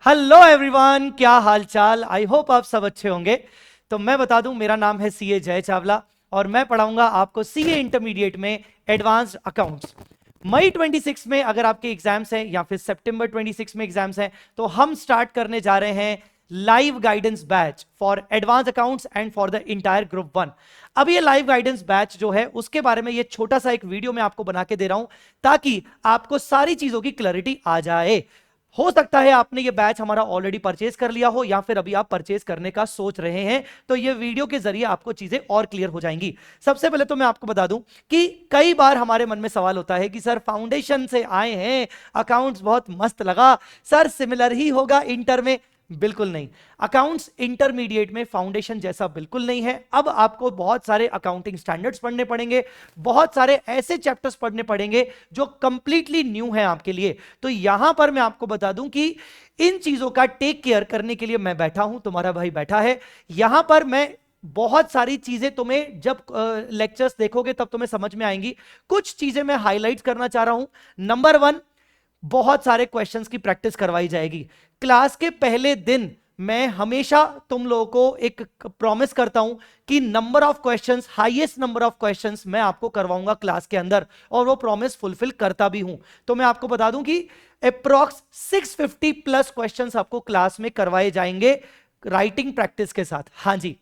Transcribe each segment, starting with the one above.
Hello everyone, क्या हाल चाल। I hope आप सब अच्छे होंगे। तो मैं बता दूं, मेरा नाम है सीए जय चावला और मैं पढ़ाऊंगा आपको सीए इंटरमीडिएट में एडवांस्ड अकाउंट्स। मई 26 में अगर आपके एग्जाम्स हैं या फिर सितंबर 26 में एग्जाम्स हैं तो हम स्टार्ट करने जा रहे हैं live guidance batch for advance accounts and for the entire group 1। अब ये लाइव गाइडेंस बैच जो है उसके बारे में ये छोटा सा एक वीडियो मैं आपको बना के दे रहा हूं ताकि आपको सारी चीजों की क्लैरिटी आ जाए। हो सकता है आपने ये बैच हमारा ऑलरेडी परचेज कर लिया हो या फिर अभी आप परचेज करने का सोच रहे हैं, तो ये वीडियो के जरिए आपको चीजें और क्लियर हो जाएंगी। सबसे पहले तो मैं आपको बता दूं कि कई बार हमारे मन में सवाल होता है कि सर फाउंडेशन से आए हैं, अकाउंट्स बहुत मस्त लगा, सर सिमिलर ही होगा इंटर में। बिल्कुल नहीं। अकाउंट्स इंटरमीडिएट में फाउंडेशन जैसा बिल्कुल नहीं है। अब आपको बहुत सारे अकाउंटिंग स्टैंडर्ड्स पढ़ने पड़ेंगे, बहुत सारे ऐसे चैप्टर्स पढ़ने पड़ेंगे जो कंप्लीटली न्यू है आपके लिए। तो यहां पर मैं आपको बता दूं कि इन चीजों का टेक केयर करने के लिए मैं बैठा हूं, तुम्हारा भाई बैठा है यहां पर। मैं बहुत सारी चीजें तुम्हें जब लेक्चर्स देखोगे तब तुम्हें समझ में आएंगी। कुछ चीजें मैं हाईलाइट करना चाह रहा हूं। नंबर 1, बहुत सारे क्वेश्चंस की प्रैक्टिस करवाई जाएगी क्लास के पहले दिन। मैं हमेशा तुम लोगों को एक प्रॉमिस करता हूं कि number of questions, highest number of questions मैं आपको करवाऊंगा क्लास के अंदर, और वो प्रॉमिस फुलफिल करता भी हूं। तो मैं आपको बता दूं कि अप्रॉक्स 650 प्लस क्वेश्चंस आपको क्लास में करवाए जाएंगे राइटिंग प्रैक्टिस के साथ। हाँ जी।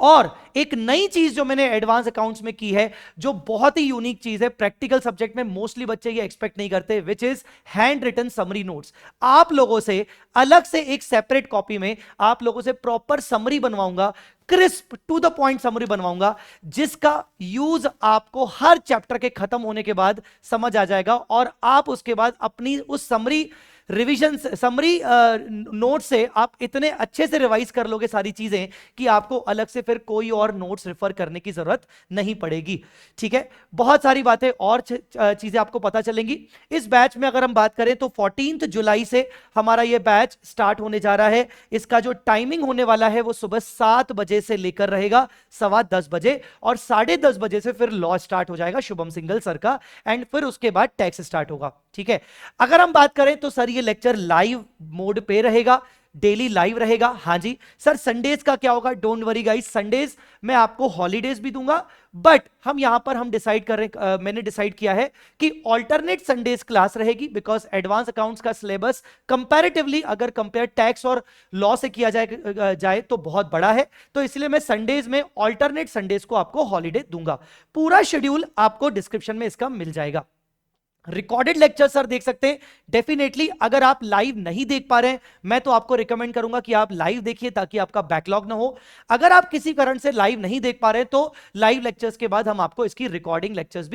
और एक नई चीज जो मैंने एडवांस अकाउंट्स में की है, जो बहुत ही यूनिक चीज है, प्रैक्टिकल सब्जेक्ट में मोस्टली बच्चे ये एक्सपेक्ट नहीं करते, which is handwritten summary notes. आप लोगों से अलग से एक सेपरेट कॉपी में आप लोगों से प्रॉपर समरी बनवाऊंगा, crisp to the point summary बनवाऊंगा, जिसका यूज आपको हर चैप्टर के खत्म होने के बाद समझ आ जाएगा और आप उसके बाद अपनी उस समरी रिवीजन समरी नोट से आप इतने अच्छे से रिवाइज कर लोगे सारी चीजें कि आपको अलग से फिर कोई और नोट्स रेफर करने की जरूरत नहीं पड़ेगी। ठीक है, बहुत सारी बातें और चीजें आपको पता चलेंगी इस बैच में। अगर हम बात करें तो 14 जुलाई से हमारा ये बैच स्टार्ट होने जा रहा है। इसका जो टाइमिंग होने वाला है वो सुबह 7 बजे से लेकर रहेगा 10:15 बजे, और 10:30 बजे से फिर लॉ स्टार्ट हो जाएगा शुभम सिंघल सर का, एंड फिर उसके बाद टैक्स स्टार्ट होगा। ठीक है, अगर हम बात करें तो सर ये लेक्चर लाइव मोड पे रहेगा, डेली लाइव रहेगा। हाँ जी सर, संडेज का क्या होगा? डोंट वरी गाइस, संडेज मैं आपको हॉलीडेज भी दूंगा, बट हम यहां पर हम डिसाइड कर रहे, मैंने डिसाइड किया है कि ऑल्टरनेट संडेज क्लास रहेगी, बिकॉज एडवांस अकाउंट्स का सिलेबस कंपैरेटिवली अगर कंपेयर टैक्स और लॉ से किया जाए तो बहुत बड़ा है। तो इसलिए मैं संडेज में ऑल्टरनेट संडेज को आपको हॉलीडे दूंगा। पूरा शेड्यूल आपको डिस्क्रिप्शन में इसका मिल जाएगा। रिकॉर्डेड लेक्चर सर देख सकते हैं डेफिनेटली। अगर आप लाइव नहीं देख पा रहे हैं, मैं तो आपको रिकमेंड करूंगा कि आप लाइव देखिए ताकि आपका बैकलॉग ना हो। अगर आप किसी कारण से लाइव नहीं देख पा रहे हैं तो लाइव लेक्चर्स के बाद हम आपको इसकी रिकॉर्डेड लेक्चर्स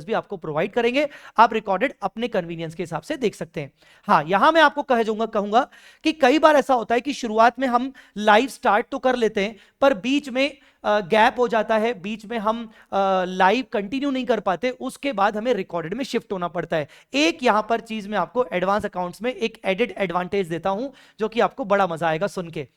भी आपको प्रोवाइड करेंगे। आप रिकॉर्डेड अपने कन्वीनियंस के हिसाब से देख सकते हैं। हाँ, यहां मैं आपको कहूंगा कि कई बार ऐसा होता है कि शुरुआत में हम लाइव स्टार्ट तो कर लेते हैं पर बीच में गैप हो जाता है, बीच में हम लाइव कंटिन्यू नहीं कर पाते, उसके बाद हमें रिकॉर्डेड में शिफ्ट होना पड़ता है। एक यहां पर चीज मैं आपको एडवांस अकाउंट्स में एक एडेड एडवांटेज देता हूं जो कि आपको बड़ा मजा आएगा सुन के।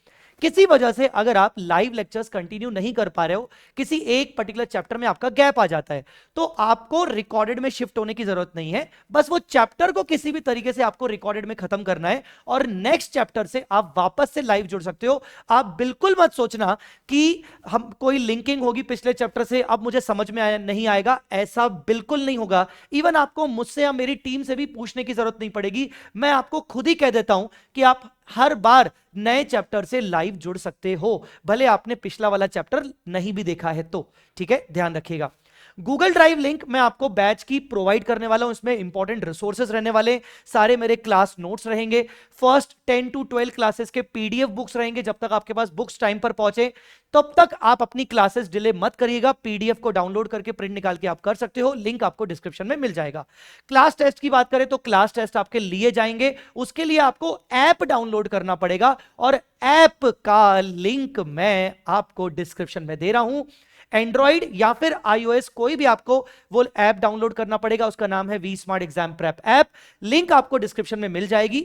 किसी वजह से अगर आप लाइव लेक्चर्स कंटिन्यू नहीं कर पा रहे हो, किसी एक पर्टिकुलर चैप्टर में आपका गैप आ जाता है, तो आपको रिकॉर्डेड में शिफ्ट होने की जरूरत नहीं है। बस वो चैप्टर को किसी भी तरीके से आपको रिकॉर्डेड में खत्म करना है और नेक्स्ट चैप्टर से आप वापस से लाइव जुड़ सकते हो। आप बिल्कुल मत सोचना कि हम कोई लिंकिंग होगी पिछले चैप्टर से, अब मुझे समझ में नहीं आएगा, ऐसा बिल्कुल नहीं होगा। इवन आपको मुझसे या मेरी टीम से भी पूछने की जरूरत नहीं पड़ेगी। मैं आपको खुद ही कह देता हूं कि आप हर बार नए चैप्टर से लाइव जुड़ सकते हो, भले आपने पिछला वाला चैप्टर नहीं भी देखा है तो। ठीक है, ध्यान रखिएगा। गूगल ड्राइव लिंक मैं आपको बैच की प्रोवाइड करने वाला हूं, इसमें इंपॉर्टेंट रिसोर्सेज रहने वाले, सारे मेरे क्लास नोट्स रहेंगे, फर्स्ट 10 to 12 क्लासेस के पीडीएफ बुक्स रहेंगे। जब तक आपके पास बुक्स टाइम पर पहुंचे तब तक आप अपनी क्लासेस डिले मत करिएगा, पीडीएफ को डाउनलोड करके प्रिंट निकाल के आप कर सकते हो, लिंक आपको डिस्क्रिप्शन में मिल जाएगा। क्लास टेस्ट की बात करें तो क्लास टेस्ट आपके लिए जाएंगे, उसके लिए आपको ऐप डाउनलोड करना पड़ेगा और ऐप का लिंक मैं आपको डिस्क्रिप्शन में दे रहा हूं। एंड्रॉइड या फिर आईओएस कोई भी आपको वो ऐप डाउनलोड करना पड़ेगा, उसका नाम है V smart exam prep app, link आपको डिस्क्रिप्शन में मिल जाएगी।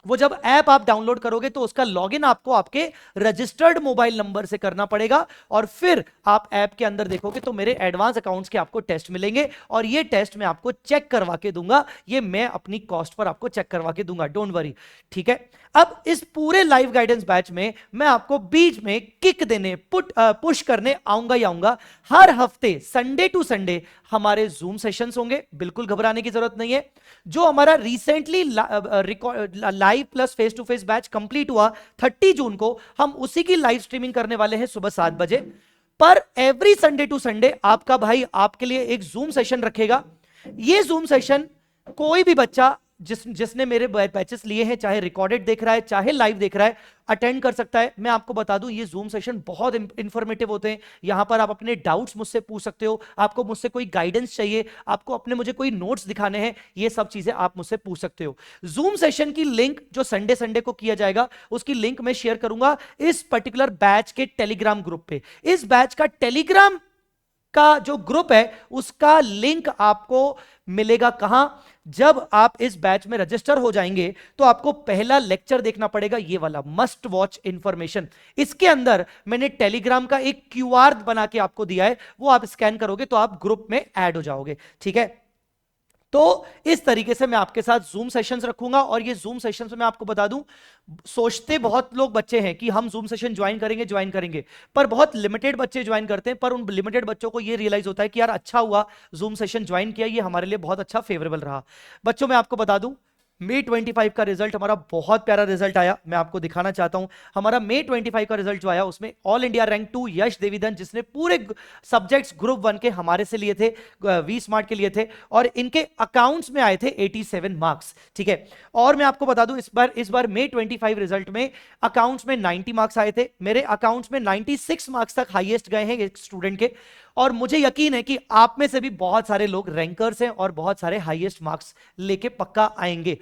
वो जब ऐप आप डाउनलोड करोगे तो उसका लॉगिन आपको आपके रजिस्टर्ड मोबाइल नंबर से करना पड़ेगा, और फिर आप ऐप के अंदर देखोगे तो मेरे एडवांस अकाउंट्स के आपको टेस्ट मिलेंगे, और ये टेस्ट मैं आपको चेक करवा के दूंगा, ये मैं अपनी कॉस्ट पर आपको चेक करवा के दूंगा, डोंट वरी। ठीक है, अब इस पूरे लाइव गाइडेंस बैच में मैं आपको बीच में किक देने, पुश करने आऊंगा ही आऊंगा। हर हफ्ते संडे टू संडे हमारे जूम सेशंस होंगे, बिल्कुल घबराने की जरूरत नहीं है। जो हमारा recently live plus face to face batch complete हुआ 30 जून को, हम उसी की लाइव स्ट्रीमिंग करने वाले हैं सुबह 7 बजे। पर एवरी संडे टू संडे आपका भाई आपके लिए एक जूम सेशन रखेगा। ये जूम सेशन कोई भी बच्चा जिसने मेरे बैचेस लिए हैं, चाहे रिकॉर्डेड देख रहा है चाहे लाइव देख रहा है, अटेंड कर सकता है। मैं आपको बता दूं ये जूम सेशन बहुत इंफॉर्मेटिव होते हैं। यहां पर आप अपने डाउट्स मुझसे पूछ सकते हो, आपको मुझसे कोई गाइडेंस चाहिए, आपको अपने मुझे कोई नोट्स दिखाने हैं, ये सब चीजें आप मुझसे पूछ सकते हो। जूम सेशन की लिंक जो संडे संडे को किया जाएगा, उसकी लिंक मैं शेयर करूंगा इस पर्टिकुलर बैच के टेलीग्राम ग्रुप पे। इस बैच का टेलीग्राम का जो ग्रुप है उसका लिंक आपको मिलेगा कहां? जब आप इस बैच में रजिस्टर हो जाएंगे तो आपको पहला लेक्चर देखना पड़ेगा, ये वाला मस्ट वॉच इंफॉर्मेशन। इसके अंदर मैंने टेलीग्राम का एक क्यूआर बना के आपको दिया है, वो आप स्कैन करोगे तो आप ग्रुप में ऐड हो जाओगे। ठीक है, तो इस तरीके से मैं आपके साथ जूम सेशंस रखूंगा। और ये जूम सेशंस में आपको बता दूं, सोचते बहुत लोग बच्चे हैं कि हम जूम सेशन ज्वाइन करेंगे, पर बहुत लिमिटेड बच्चे ज्वाइन करते हैं। पर उन लिमिटेड बच्चों को ये रियलाइज होता है कि यार अच्छा हुआ जूम सेशन ज्वाइन किया, ये हमारे लिए बहुत अच्छा फेवरेबल रहा। बच्चों मैं आपको बता दूं, May 25 का रिजल्ट हमारा बहुत प्यारा रिजल्ट आया, मैं आपको दिखाना चाहता हूं। हमारा May 25 का रिजल्ट जो आया उसमें ऑल इंडिया रैंक 2 यश देवीधन, जिसने पूरे सब्जेक्ट्स ग्रुप 1 के हमारे से लिए थे, वी स्मार्ट के लिए थे, और इनके अकाउंट्स में आए थे 87 मार्क्स। ठीक है, और मैं आपको बता दूं इस बार May 25 रिजल्ट में अकाउंट्स में 90 मार्क्स आए थे। मेरे अकाउंट्स में 96 मार्क्स तक हाईएस्ट गए हैं एक स्टूडेंट के, और मुझे यकीन है कि आप में से भी बहुत सारे लोग रैंकर्स हैं और बहुत सारे हाईएस्ट मार्क्स लेके पक्का आएंगे।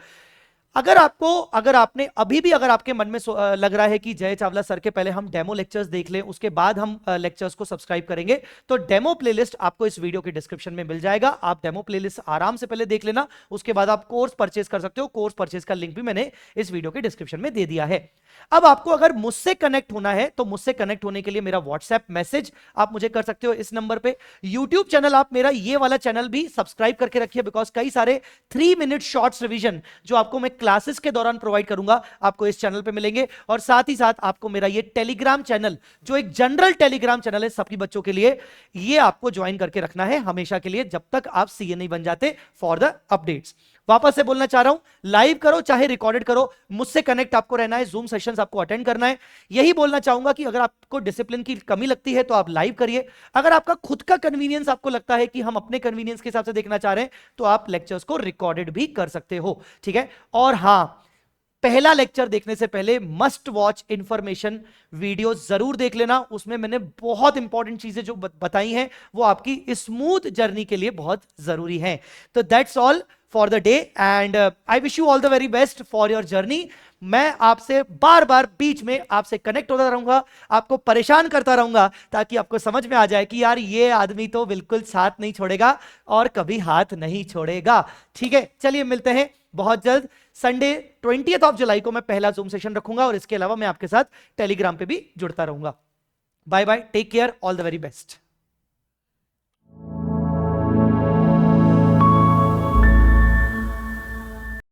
अगर आपने अभी भी अगर आपके मन में लग रहा है कि जय चावला सर के पहले हम डेमो लेक्चर्स देख लें, उसके बाद हम लेक्चर्स को सब्सक्राइब करेंगे, तो डेमो प्लेलिस्ट आपको इस वीडियो के डिस्क्रिप्शन में मिल जाएगा। आप डेमो प्लेलिस्ट आराम से पहले देख लेना, उसके बाद आप कोर्स परचेज कर सकते हो। कोर्स परचेज का लिंक भी मैंने इस वीडियो के डिस्क्रिप्शन में दे दिया है। अब आपको अगर मुझसे कनेक्ट होना है तो मुझसे कनेक्ट होने के लिए मेरा व्हाट्सएप मैसेज आप मुझे कर सकते हो इस नंबर पे। यूट्यूब चैनल आप मेरा ये वाला चैनल भी सब्सक्राइब करके रखिए, बिकॉज कई सारे 3 मिनट शॉर्ट्स रिवीजन जो आपको मैं क्लासेस के दौरान प्रोवाइड करूंगा आपको इस चैनल पे मिलेंगे। और साथ ही साथ आपको मेरा ये टेलीग्राम चैनल जो एक जनरल टेलीग्राम चैनल है सभी बच्चों के लिए, ये आपको ज्वाइन करके रखना है हमेशा के लिए, जब तक आप सीए नहीं बन जाते, फॉर द अपडेट्स। वापस से बोलना चाह रहा हूं, लाइव करो चाहे रिकॉर्डेड करो, मुझसे कनेक्ट आपको रहना है, जूम सेशंस आपको अटेंड करना है। यही बोलना चाहूंगा कि अगर आपको डिसिप्लिन की कमी लगती है तो आप लाइव करिए। अगर आपका खुद का कन्वीनियंस आपको लगता है कि हम अपने कन्वीनियंस के हिसाब से देखना चाह रहे हैं तो आप लेक्चर्स को रिकॉर्डेड भी कर सकते हो। ठीक है, और हां, पहला लेक्चर देखने से पहले मस्ट वॉच इंफॉर्मेशन वीडियो जरूर देख लेना, उसमें मैंने बहुत इंपॉर्टेंट चीजें जो बताई हैं वो आपकी स्मूथ जर्नी के लिए बहुत जरूरी हैं। तो that's all for the day and I wish you all the very best for your journey. मैं आपसे बार बार बीच में आपसे कनेक्ट होता रहूंगा, आपको परेशान करता रहूंगा, ताकि आपको समझ में आ जाए कि यार ये आदमी तो बिल्कुल साथ नहीं छोड़ेगा और कभी हाथ नहीं छोड़ेगा। ठीक है, चलिए मिलते हैं बहुत जल्द। संडे 20th ऑफ जुलाई को मैं पहला जूम सेशन रखूंगा, और इसके अलावा मैं आपके साथ टेलीग्राम पे भी जुड़ता रहूंगा। Bye bye, take care, all the very best.